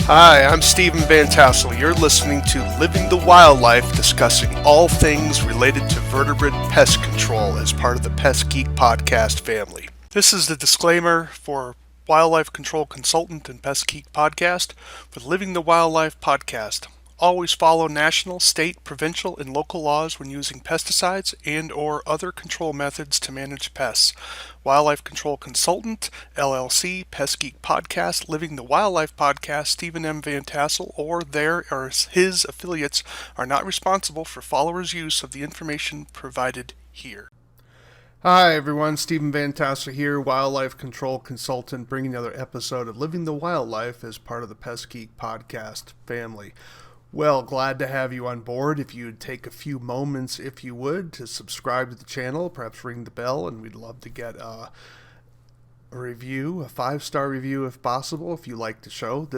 Hi, I'm Stephen Vantassel. You're listening to Living the Wildlife, discussing all things related to vertebrate pest control as part of the Pest Geek podcast family. This is the disclaimer for Wildlife Control Consultant and Pest Geek podcast for Living the Wildlife podcast. Always follow national, state, provincial, and local laws when using pesticides and or other control methods to manage pests. Wildlife Control Consultant, LLC, Pest Geek Podcast, Living the Wildlife Podcast, Stephen M. Vantassel, or their or his affiliates are not responsible for followers' use of the information provided here. Hi everyone, Stephen Vantassel here, Wildlife Control Consultant, bringing another episode of Living the Wildlife as part of the Pest Geek Podcast family. Well, glad to have you on board. If you'd take a few moments, if you would, to subscribe to the channel, perhaps ring the bell, and we'd love to get a review, a 5-star review if possible, if you like the show.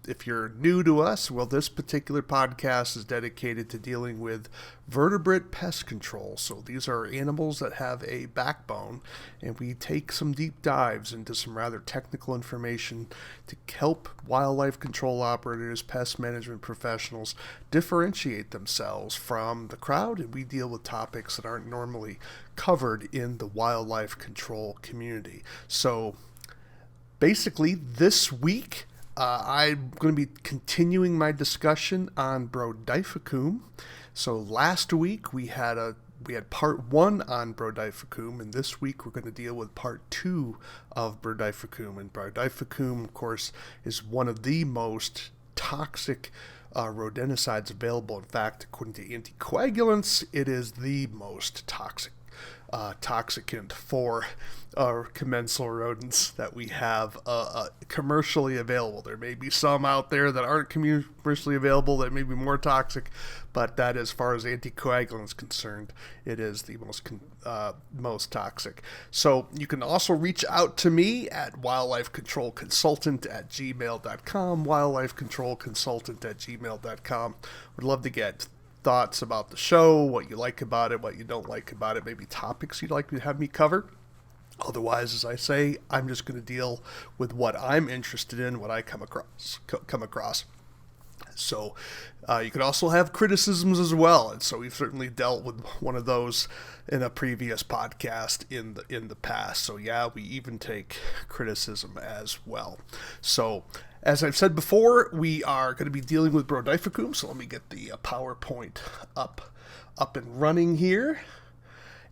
If you're new to us, well, this particular podcast is dedicated to dealing with vertebrate pest control. So these are animals that have a backbone, and we take some deep dives into some rather technical information to help wildlife control operators, pest management professionals differentiate themselves from the crowd, and we deal with topics that aren't normally covered in the wildlife control community. So basically this week, I'm going to be continuing my discussion on Brodifacoum. So last week we had part 1 on Brodifacoum, and this week we're going to deal with part 2 of Brodifacoum. And Brodifacoum, of course, is one of the most toxic rodenticides available. In fact, according to anticoagulants, it is the most toxicant for commensal rodents that we have commercially available. There may be some out there that aren't commercially available that may be more toxic, but that, as far as anticoagulant is concerned, it is the most toxic. So you can also reach out to me at wildlifecontrolconsultant@gmail.com, wildlifecontrolconsultant@gmail.com. Would love to get thoughts about the show, what you like about it, what you don't like about it, maybe topics you'd like to have me cover. Otherwise, as I say, I'm just going to deal with what I'm interested in, what I come across. So you could also have criticisms as well, and so we've certainly dealt with one of those in a previous podcast in the past. So yeah, we even take criticism as well. So as I've said before, we are going to be dealing with Brodifacoum. So let me get the PowerPoint up and running here.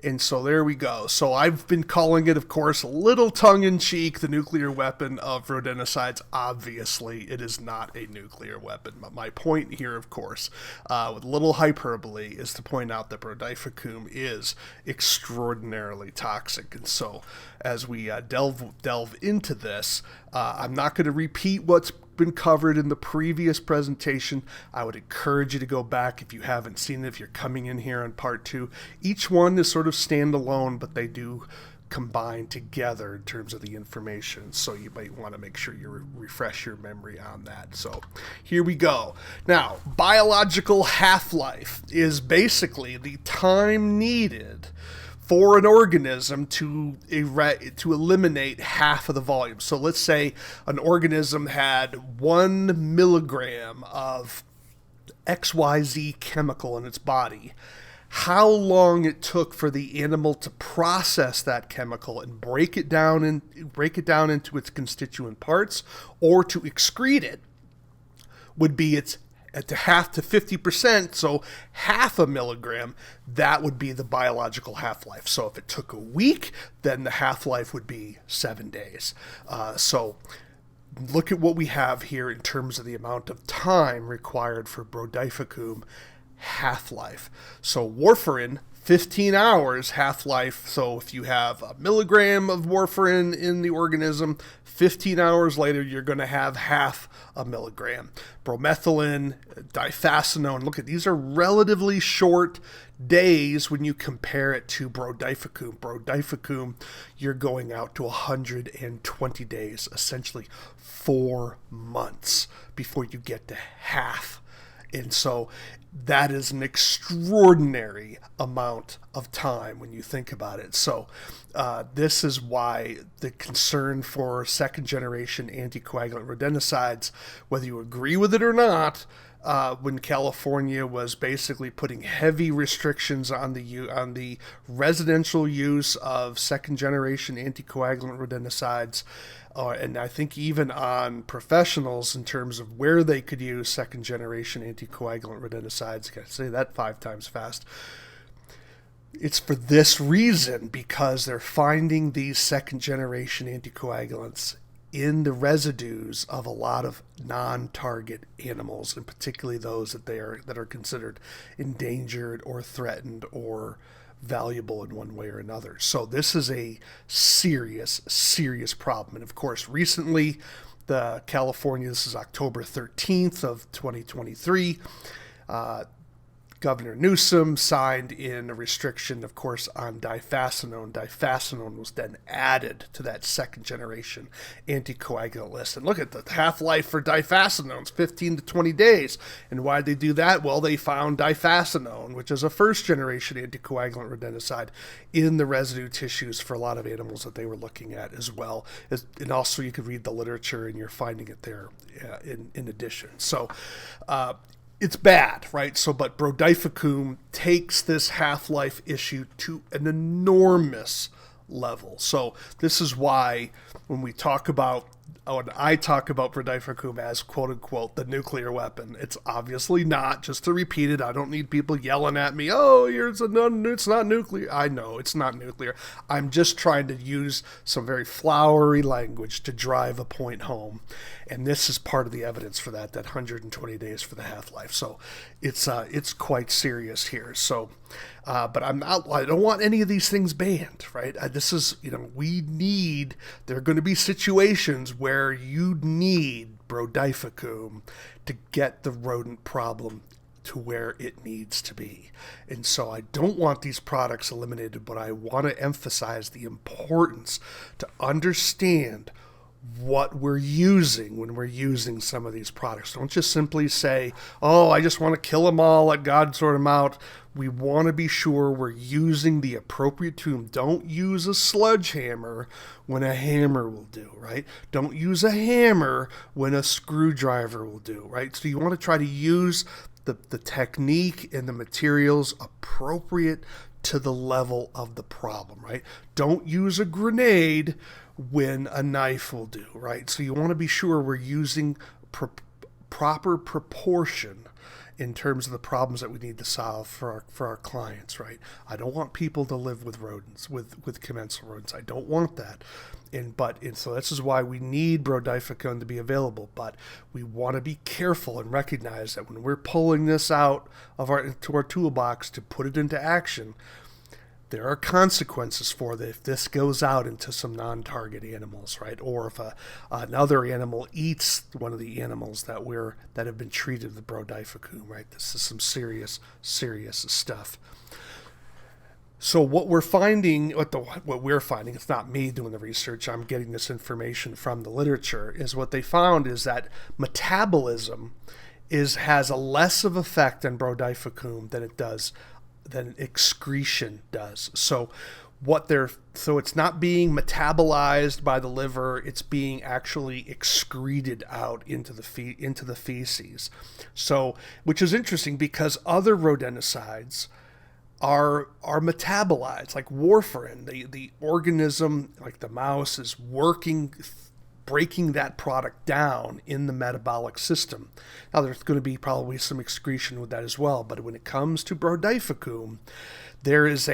And so there we go. So I've been calling it, of course, a little tongue-in-cheek, the nuclear weapon of rodenticides. Obviously, it is not a nuclear weapon. But my point here, of course, with a little hyperbole, is to point out that Brodifacoum is extraordinarily toxic. And so as we delve into this, I'm not going to repeat what's been covered in the previous presentation. I would encourage you to go back if you haven't seen it, if you're coming in here on part 2. Each one is sort of standalone, but they do combine together in terms of the information, so you might want to make sure you refresh your memory on that. So here we go. Now, biological half-life is basically the time needed for an organism to eliminate half of the volume. So let's say an organism had 1 milligram of XYZ chemical in its body. How long it took for the animal to process that chemical and break it down into its constituent parts, or to excrete it, would be its at half to 50%, so half a milligram, that would be the biological half-life. So if it took a week, then the half-life would be 7 days. So look at what we have here in terms of the amount of time required for Brodifacoum half-life. So warfarin, 15 hours half-life. So if you have a milligram of warfarin in the organism, 15 hours later, you're going to have half a milligram. Bromethylin, difascinone, look at these are relatively short days when you compare it to Brodifacoum. Brodifacoum, you're going out to 120 days, essentially 4 months before you get to half And so that is an extraordinary amount of time when you think about it. So this is why the concern for second generation anticoagulant rodenticides, whether you agree with it or not, when California was basically putting heavy restrictions on the residential use of second generation anticoagulant rodenticides, and I think even on professionals in terms of where they could use second generation anticoagulant rodenticides. I gotta say that 5 times fast. It's for this reason, because they're finding these second generation anticoagulants in the residues of a lot of non-target animals, and particularly those that are considered endangered or threatened or valuable in one way or another. So this is a serious, serious problem. And of course, recently, this is October 13th of 2023, Governor Newsom signed in a restriction, of course, on difascinone. Difascinone was then added to that second generation anticoagulant list. And look at the half-life for difascinones, 15 to 20 days. And why did they do that? Well, they found difascinone, which is a first generation anticoagulant rodenticide, in the residue tissues for a lot of animals that they were looking at as well. And also you could read the literature and you're finding it there in addition. So, it's bad, right? So, but Brodifacoum takes this half-life issue to an enormous level. So this is why when I talk about Brodifacoum as quote unquote the nuclear weapon, it's obviously not. Just to repeat it, I don't need people yelling at me, it's not nuclear. I know it's not nuclear. I'm just trying to use some very flowery language to drive a point home. And this is part of the evidence for that 120 days for the half-life. So it's quite serious here. So, but I don't want any of these things banned, right? This is, there are going to be situations where you need Brodifacoum to get the rodent problem to where it needs to be. And so I don't want these products eliminated, but I want to emphasize the importance to understand what we're using when we're using some of these products. Don't just simply say, I just want to kill them all, let God sort them out. We want to be sure we're using the appropriate tool. Don't use a sledgehammer when a hammer will do, right? Don't use a hammer when a screwdriver will do, right? So you want to try to use the technique and the materials appropriate to the level of the problem, right? Don't use a grenade when a knife will do, right? So you want to be sure we're using proper proportion in terms of the problems that we need to solve for our clients, right? I don't want people to live with rodents, with commensal rodents. I don't want that. And so this is why we need Brodifacoum to be available. But we want to be careful and recognize that when we're pulling this out into our toolbox to put it into action, there are consequences for that if this goes out into some non-target animals, right? Or if another animal eats one of the animals that have been treated with Brodifacoum, right? This is some serious, serious stuff. So what we're finding, it's not me doing the research, I'm getting this information from the literature, is what they found is that metabolism has a less of effect on Brodifacoum than excretion does. So it's not being metabolized by the liver, it's being actually excreted out into the feces. So, which is interesting because other rodenticides are metabolized, like warfarin. The organism, like the mouse, is breaking that product down in the metabolic system. Now, there's going to be probably some excretion with that as well, but when it comes to Brodifacoum, there's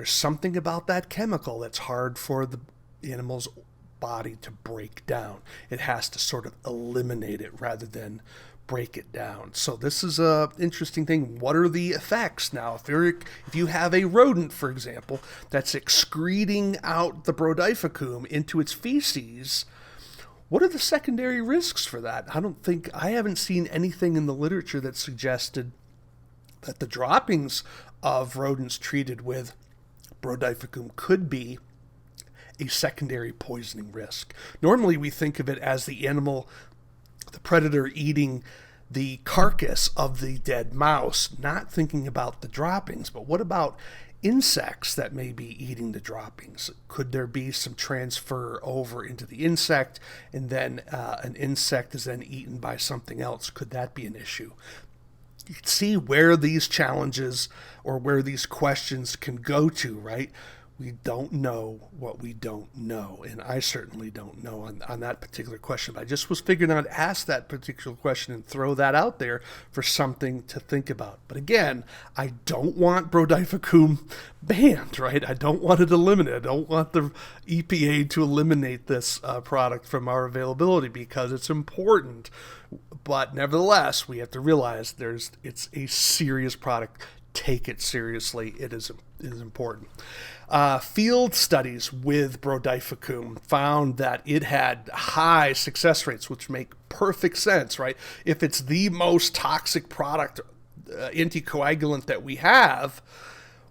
something about that chemical that's hard for the animal's body to break down. It has to sort of eliminate it rather than break it down. So this is a interesting thing. What are the effects? Now, if you have a rodent, for example, that's excreting out the Brodifacoum into its feces, what are the secondary risks for that? I haven't seen anything in the literature that suggested that the droppings of rodents treated with Brodifacoum could be a secondary poisoning risk. Normally we think of it as the predator eating the carcass of the dead mouse, not thinking about the droppings. But what about insects that may be eating the droppings? Could there be some transfer over into the insect, and then an insect is then eaten by something else? Could that be an issue? You can see where these challenges or where these questions can go to, right? We don't know what we don't know, and I certainly don't know on that particular question. But I just was figuring I'd ask that particular question and throw that out there for something to think about. But again, I don't want Brodifacoum banned, right? I don't want it eliminated. I don't want the EPA to eliminate this product from our availability because it's important. But nevertheless, we have to realize it's a serious product. Take it seriously. It is important. Field studies with Brodifacoum found that it had high success rates, which make perfect sense, right? If it's the most toxic product, anticoagulant that we have,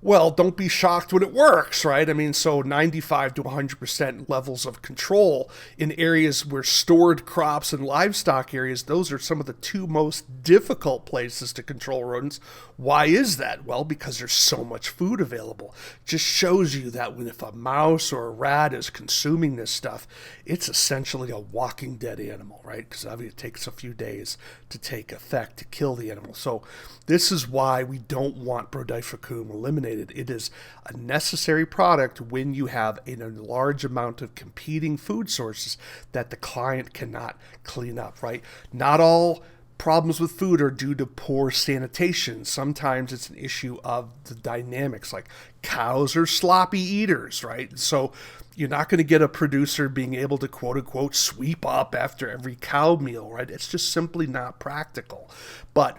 well, don't be shocked when it works, right? I mean, so 95 to 100% levels of control in areas where stored crops and livestock areas, those are some of the two most difficult places to control rodents. Why is that? Well, because there's so much food available. Just shows you that if a mouse or a rat is consuming this stuff, it's essentially a walking dead animal, right? Because obviously it takes a few days to take effect to kill the animal. So this is why we don't want Brodifacoum eliminated. It is a necessary product when you have a large amount of competing food sources that the client cannot clean up, right? Not all problems with food are due to poor sanitation. Sometimes it's an issue of the dynamics, like cows are sloppy eaters, right? So you're not going to get a producer being able to quote unquote sweep up after every cow meal, right? It's just simply not practical. But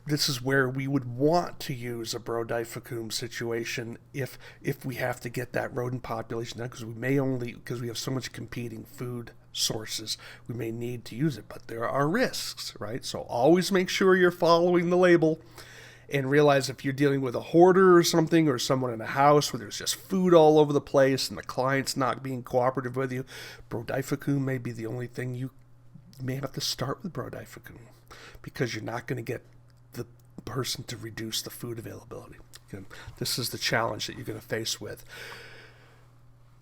this is where we would want to use a Brodifacoum situation if we have to get that rodent population down, because we have so much competing food sources, we may need to use it, but there are risks, right? So always make sure you're following the label and realize if you're dealing with a hoarder or something, or someone in a house where there's just food all over the place and the client's not being cooperative with you, Brodifacoum may be the only thing. You may have to start with Brodifacoum because you're not going to get the person to reduce the food availability. Again, this is the challenge that you're going to face with.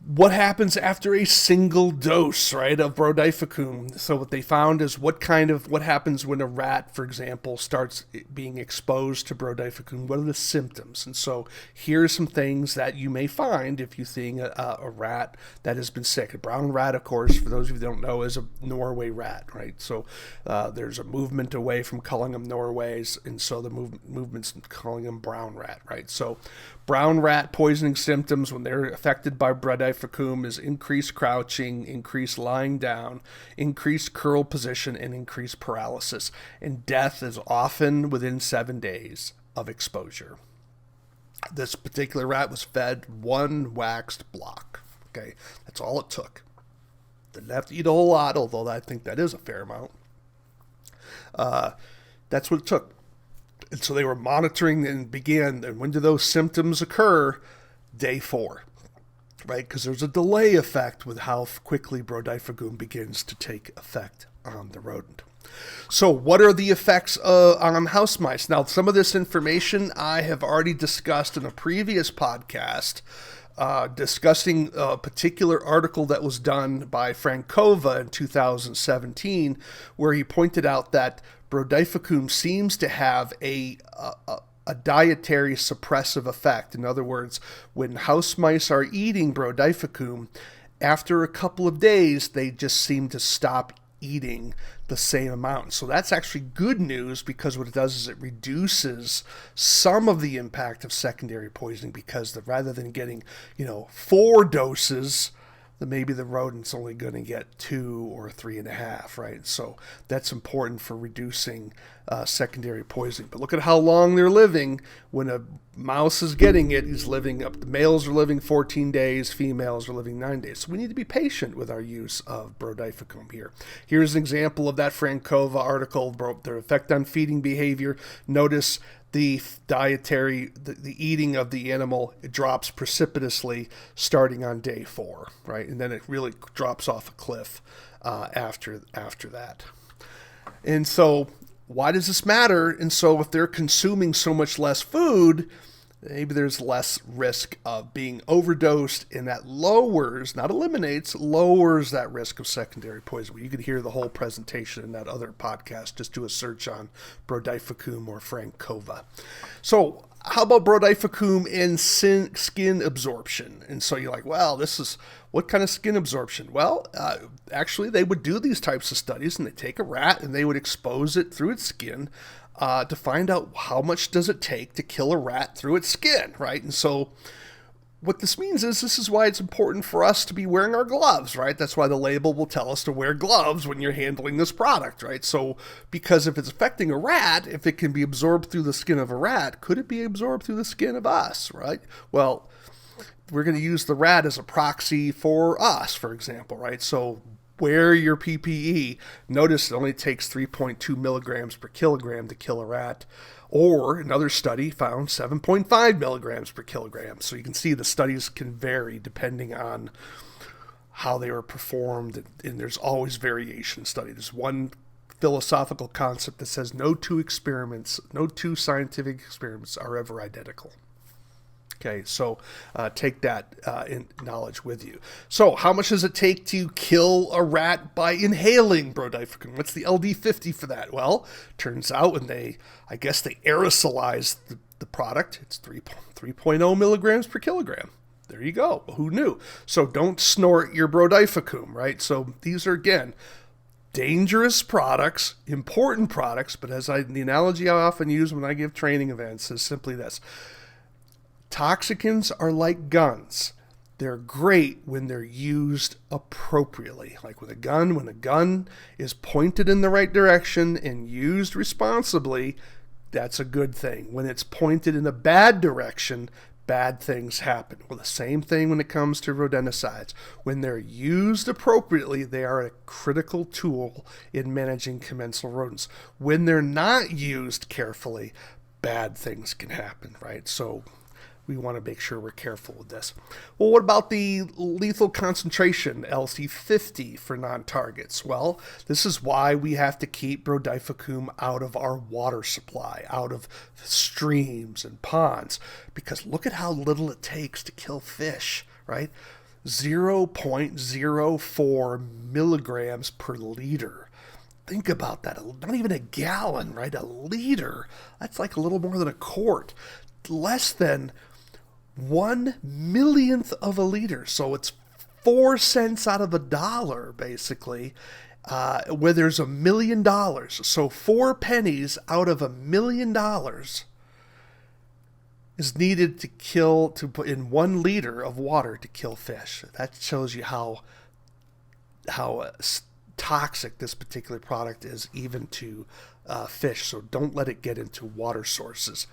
What happens after a single dose, right, of Brodifacoum? So what they found is what happens when a rat, for example, starts being exposed to Brodifacoum. What are the symptoms? And so here are some things that you may find if you're seeing a rat that has been sick. A brown rat, of course, for those of you who don't know, is a Norway rat, right? So there's a movement away from calling them Norways, and so the movement's calling them brown rat, right? So brown rat poisoning symptoms when they're affected by Brodifacoum is increased crouching, increased lying down, increased curl position, and increased paralysis. And death is often within 7 days of exposure. This particular rat was fed one waxed block. Okay, that's all it took. Didn't have to eat a whole lot, although I think that is a fair amount. That's what it took. And so they were monitoring and began, and when do those symptoms occur? Day 4, right? Because there's a delay effect with how quickly Brodifacoum begins to take effect on the rodent. So what are the effects on house mice? Now, some of this information I have already discussed in a previous podcast, discussing a particular article that was done by Frankova in 2017, where he pointed out that Brodifacoum seems to have a dietary suppressive effect. In other words, when house mice are eating Brodifacoum, after a couple of days, they just seem to stop eating the same amount. So that's actually good news, because what it does is it reduces some of the impact of secondary poisoning, because rather than getting 4 doses, maybe the rodent's only going to get 2 or 3.5, right? So that's important for reducing secondary poisoning. But look at how long they're living. When a mouse is getting it, the males are living 14 days, females are living 9 days. So we need to be patient with our use of Brodifacoum here. Here's an example of that Frankova article, their effect on feeding behavior. Notice the eating of the animal, it drops precipitously starting on day 4, right? And then it really drops off a cliff after that. And so why does this matter? And so if they're consuming so much less food, maybe there's less risk of being overdosed, and that lowers, not eliminates, lowers that risk of secondary poisoning. You can hear the whole presentation in that other podcast. Just do a search on Brodifacoum or Francova. So how about Brodifacoum and skin absorption? And so you're like, well, what kind of skin absorption? Well, actually, they would do these types of studies, and they take a rat and they would expose it through its skin to find out how much does it take to kill a rat through its skin, right? And so what this means is this is why it's important for us to be wearing our gloves, right? That's why the label will tell us to wear gloves when you're handling this product, right? So because if it's affecting a rat, if it can be absorbed through the skin of a rat, could it be absorbed through the skin of us, right? Well, we're going to use the rat as a proxy for us, for example, right? So wear your PPE. Notice it only takes 3.2 milligrams per kilogram to kill a rat. Or another study found 7.5 milligrams per kilogram. So you can see the studies can vary depending on how they were performed. And there's always variation in study. There's one philosophical concept that says no two scientific experiments are ever identical. Okay, so take that knowledge with you. So how much does it take to kill a rat by inhaling Brodifacoum? What's the LD50 for that? Well, turns out when they aerosolize the product, it's 3.0 milligrams per kilogram. There you go. Who knew? So don't snort your Brodifacoum, right? So these are, again, dangerous products, important products, but the analogy I often use when I give training events is simply this. Toxicants are like guns. They're great when they're used appropriately. Like with a gun, when a gun is pointed in the right direction and used responsibly, that's a good thing. When it's pointed in a bad direction, bad things happen. Well, the same thing when it comes to rodenticides. When they're used appropriately, they are a critical tool in managing commensal rodents. When they're not used carefully, bad things can happen, right? So we want to make sure we're careful with this. Well, what about the lethal concentration, LC50 for non-targets? Well, this is why we have to keep Brodifacoum out of our water supply, out of streams and ponds, because look at how little it takes to kill fish, right? 0.04 milligrams per liter. Think about that. Not even a gallon, right? A liter. That's like a little more than a quart. Less than 1/1,000,000th of a liter. So it's 4 cents out of a dollar, basically, where there's $1 million. So 4 pennies out of $1 million is needed to put in 1 liter of water to kill fish. That shows you how toxic this particular product is, even to fish. So don't let it get into water sources.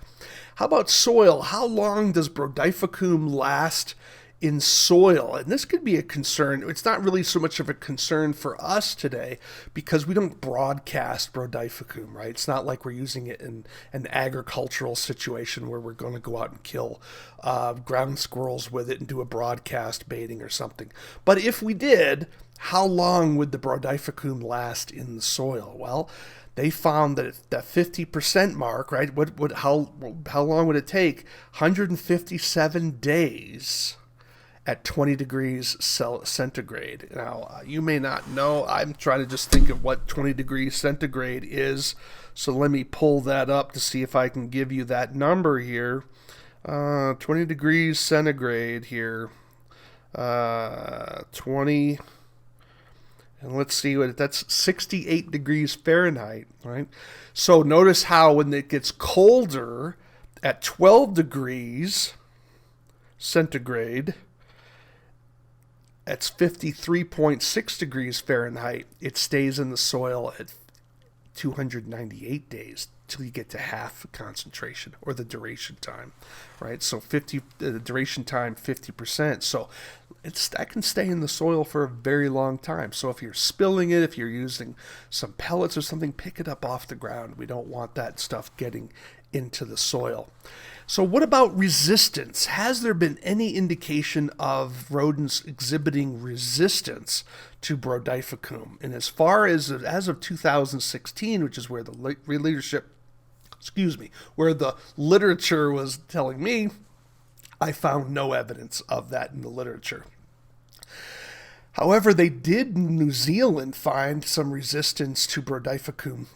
How about soil? How long does Brodifacoum last in soil? And this could be a concern. It's not really so much of a concern for us today because we don't broadcast Brodifacoum, right? It's not like we're using it in an agricultural situation where we're going to go out and kill ground squirrels with it and do a broadcast baiting or something. But if we did, how long would the Brodifacoum last in the soil? Well, they found that at that 50% mark, right? How long would it take? 157 days at 20 degrees centigrade. Now, you may not know. I'm trying to just think of what 20 degrees centigrade is. So let me pull that up to see if I can give you that number here. 20 degrees centigrade here. 20... And let's see that's 68 degrees Fahrenheit, right? So notice how when it gets colder at 12 degrees centigrade, that's 53.6 degrees Fahrenheit, it stays in the soil at 298 days till you get to half concentration, or the duration time, right? So the duration time 50%. So that can stay in the soil for a very long time. So if you're spilling it, if you're using some pellets or something, pick it up off the ground. We don't want that stuff getting into the soil. So what about resistance? Has there been any indication of rodents exhibiting resistance to Brodifacoum? And as far as of 2016, which is where the where the literature was telling me, I found no evidence of that in the literature. However, they did in New Zealand find some resistance to Brodifacoum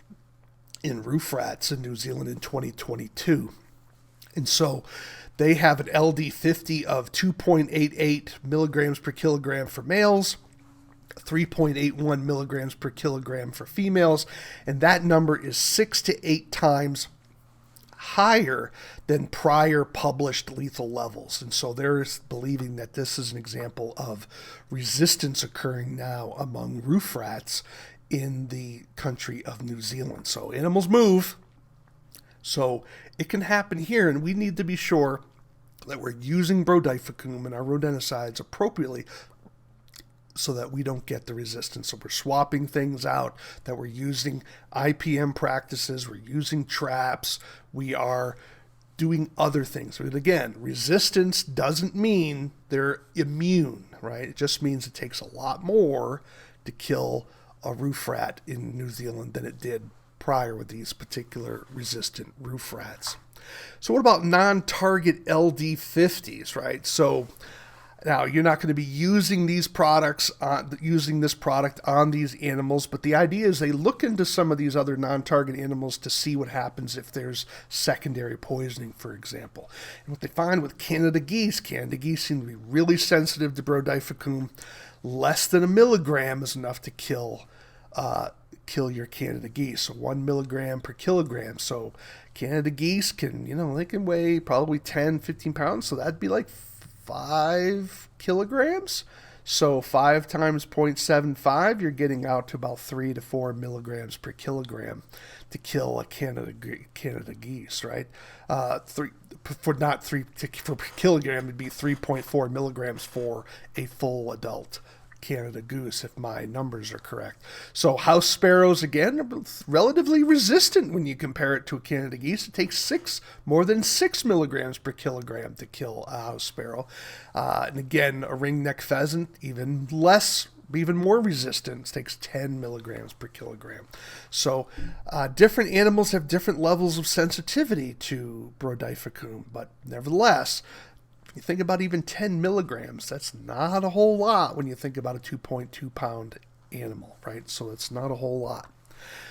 in roof rats in New Zealand in 2022. And so they have an LD50 of 2.88 milligrams per kilogram for males, 3.81 milligrams per kilogram for females, and that number is 6 to 8 times higher than prior published lethal levels. And so they're believing that this is an example of resistance occurring now among roof rats in the country of New Zealand. So animals move. So it can happen here, and we need to be sure that we're using Brodifacoum and our rodenticides appropriately so that we don't get the resistance. So we're swapping things out, that we're using IPM practices, we're using traps, we are doing other things. But again, resistance doesn't mean they're immune, right? It just means it takes a lot more to kill a roof rat in New Zealand than it did prior with these particular resistant roof rats. So what about non-target LD50s, right? So now you're not going to be using these products, using this product on these animals, but the idea is they look into some of these other non-target animals to see what happens if there's secondary poisoning, for example. And what they find with Canada geese seem to be really sensitive to Brodifacoum. Less than 1 milligram is enough to kill your Canada geese. So 1 milligram per kilogram. So Canada geese can, they can weigh probably 10, 15 pounds. So that'd be like 5 kilograms. So 5 times 0.75, you're getting out to about 3 to 4 milligrams per kilogram to kill a Canada geese, right? Per kilogram, it'd be 3.4 milligrams for a full adult Canada goose, if my numbers are correct. So house sparrows, again, are relatively resistant when you compare it to a Canada geese. It takes more than 6 milligrams per kilogram to kill a house sparrow. And again, a ringneck pheasant, even more resistant. It takes 10 milligrams per kilogram. So different animals have different levels of sensitivity to Brodifacoum, but nevertheless, you think about even 10 milligrams, that's not a whole lot when you think about a 2.2 pound animal, right? So it's not a whole lot.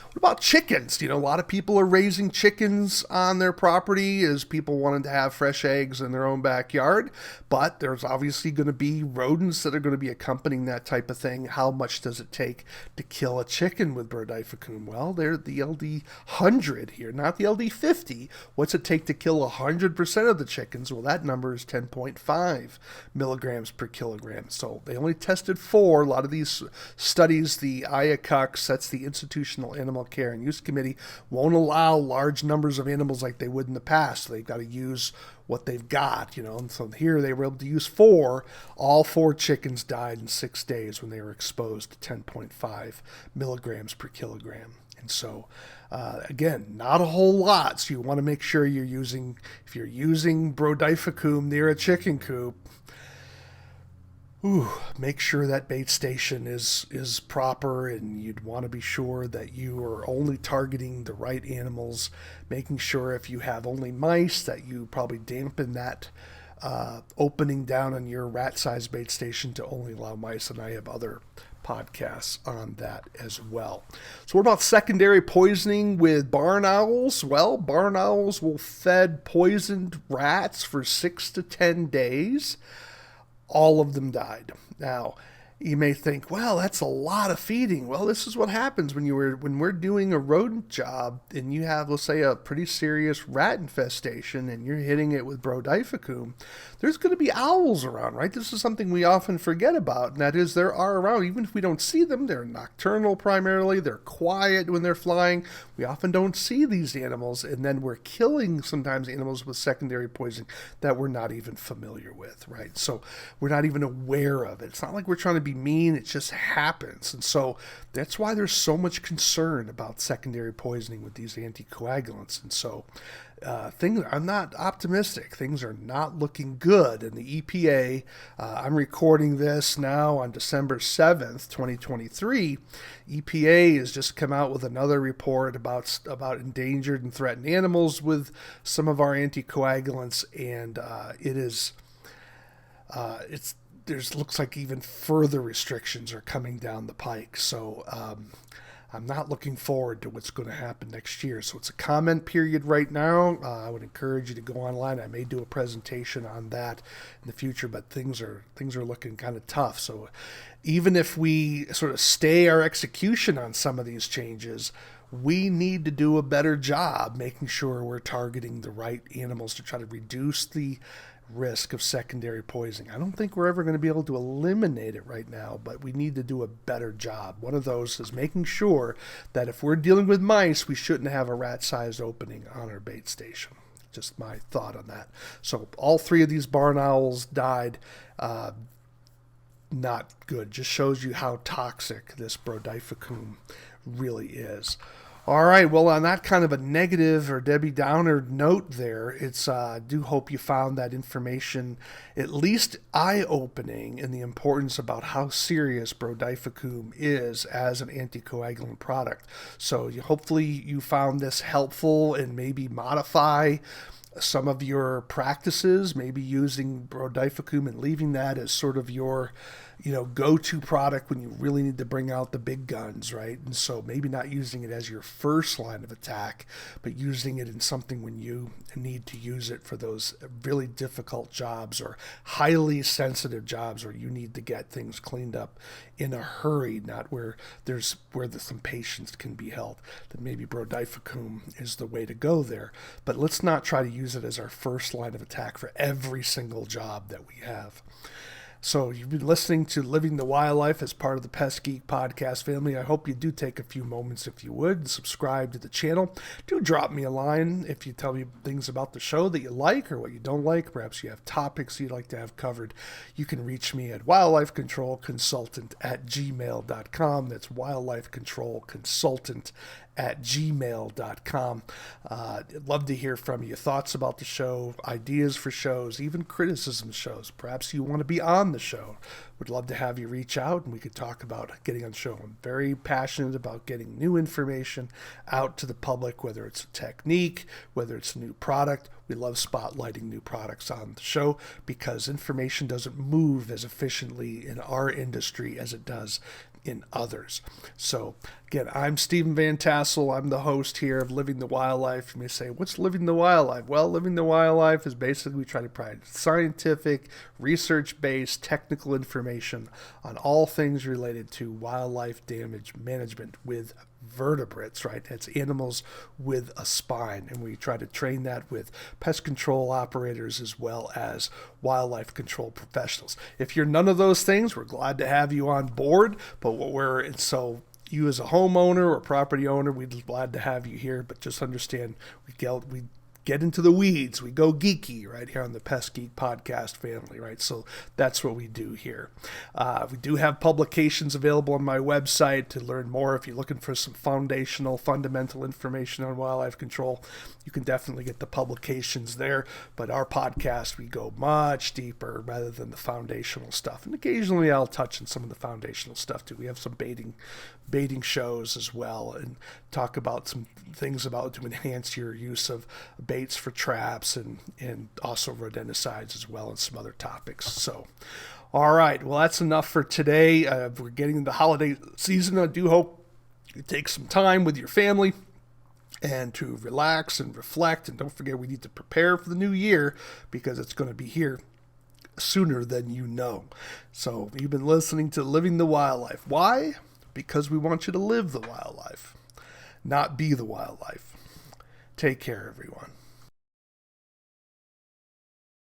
What about chickens? A lot of people are raising chickens on their property as people wanting to have fresh eggs in their own backyard, but there's obviously going to be rodents that are going to be accompanying that type of thing. How much does it take to kill a chicken with Brodifacoum? Well, they're the LD100 here, not the LD50. What's it take to kill 100% of the chickens? Well, that number is 10.5 milligrams per kilogram. So they only tested 4. A lot of these studies, the IACUC, that's the Institutional Animal Care and Use Committee, won't allow large numbers of animals like they would in the past. So they've got to use what they've got, And so here they were able to use 4. All 4 chickens died in 6 days when they were exposed to 10.5 milligrams per kilogram. And so, again, not a whole lot. So you want to make sure if you're using Brodifacoum near a chicken coop, make sure that bait station is proper, and you'd want to be sure that you are only targeting the right animals, making sure if you have only mice that you probably dampen that opening down on your rat-sized bait station to only allow mice, and I have other podcasts on that as well. So what about secondary poisoning with barn owls? Well, barn owls will feed poisoned rats for 6 to 10 days. All of them died. Now, you may think, well, that's a lot of feeding. Well, this is what happens when we're doing a rodent job and you have, let's say, a pretty serious rat infestation and you're hitting it with Brodifacoum. There's going to be owls around, right? This is something we often forget about, and that is there are around. Even if we don't see them, they're nocturnal primarily. They're quiet when they're flying. We often don't see these animals, and then we're killing sometimes animals with secondary poisoning that we're not even familiar with, right? So we're not even aware of it. It's not like we're trying to be necessarily mean it just happens. And so that's why there's so much concern about secondary poisoning with these anticoagulants. And so I'm not optimistic. Things are not looking good. And the EPA, I'm recording this now on December 7th, 2023. EPA has just come out with another report about endangered and threatened animals with some of our anticoagulants, and looks like even further restrictions are coming down the pike. So I'm not looking forward to what's going to happen next year. So it's a comment period right now. I would encourage you to go online. I may do a presentation on that in the future, but things are looking kind of tough. So even if we sort of stay our execution on some of these changes, we need to do a better job making sure we're targeting the right animals to try to reduce the risk of secondary poisoning. I don't think we're ever going to be able to eliminate it right now, but we need to do a better job. One of those is making sure that if we're dealing with mice, we shouldn't have a rat-sized opening on our bait station. Just my thought on that. So all three of these barn owls died. Not good. Just shows you how toxic this Brodifacoum really is. All right, well, on that kind of a negative or Debbie Downer note there, I do hope you found that information at least eye-opening in the importance about how serious Brodifacoum is as an anticoagulant product. So hopefully you found this helpful and maybe modify some of your practices, maybe using Brodifacoum and leaving that as sort of your go-to product when you really need to bring out the big guns, right? And so maybe not using it as your first line of attack, but using it in something when you need to use it for those really difficult jobs or highly sensitive jobs where you need to get things cleaned up in a hurry, not where some patience can be held. Then maybe Brodifacoum is the way to go there. But let's not try to use it as our first line of attack for every single job that we have. So you've been listening to Living the Wildlife as part of the Pest Geek podcast family. I hope you do take a few moments, if you would, and subscribe to the channel. Do drop me a line if you tell me things about the show that you like or what you don't like. Perhaps you have topics you'd like to have covered. You can reach me at wildlifecontrolconsultant@gmail.com. That's wildlifecontrolconsultant@gmail.com. I'd love to hear from you. Thoughts about the show, ideas for shows, even criticism shows. Perhaps you want to be on the show. Would love to have you reach out and we could talk about getting on the show. I'm very passionate about getting new information out to the public, whether it's a technique, whether it's a new product. We love spotlighting new products on the show because information doesn't move as efficiently in our industry as it does in others. So again, I'm Stephen Vantassel. I'm the host here of Living the Wildlife. You may say, what's Living the Wildlife? Well, Living the Wildlife is basically we try to provide scientific, research-based, technical information on all things related to wildlife damage management with vertebrates, right? That's animals with a spine. And we try to train that with pest control operators as well as wildlife control professionals. If you're none of those things, we're glad to have you on board. But you as a homeowner or property owner, we'd be glad to have you here. But just understand, we get into the weeds. We go geeky right here on the Pest Geek podcast family, right? So that's what we do here. We do have publications available on my website to learn more. If you're looking for some fundamental information on wildlife control, you can definitely get the publications there. But our podcast, we go much deeper rather than the foundational stuff. And occasionally I'll touch on some of the foundational stuff too. We have some baiting shows as well and talk about some things about to enhance your use of baits for traps and also rodenticides as well and some other topics. So, all right, well, that's enough for today. We're getting into the holiday season. I do hope you take some time with your family and to relax and reflect. And don't forget, we need to prepare for the new year because it's going to be here sooner than you know. So you've been listening to Living the Wildlife. Why? Because we want you to live the wildlife, not be the wildlife. Take care, everyone.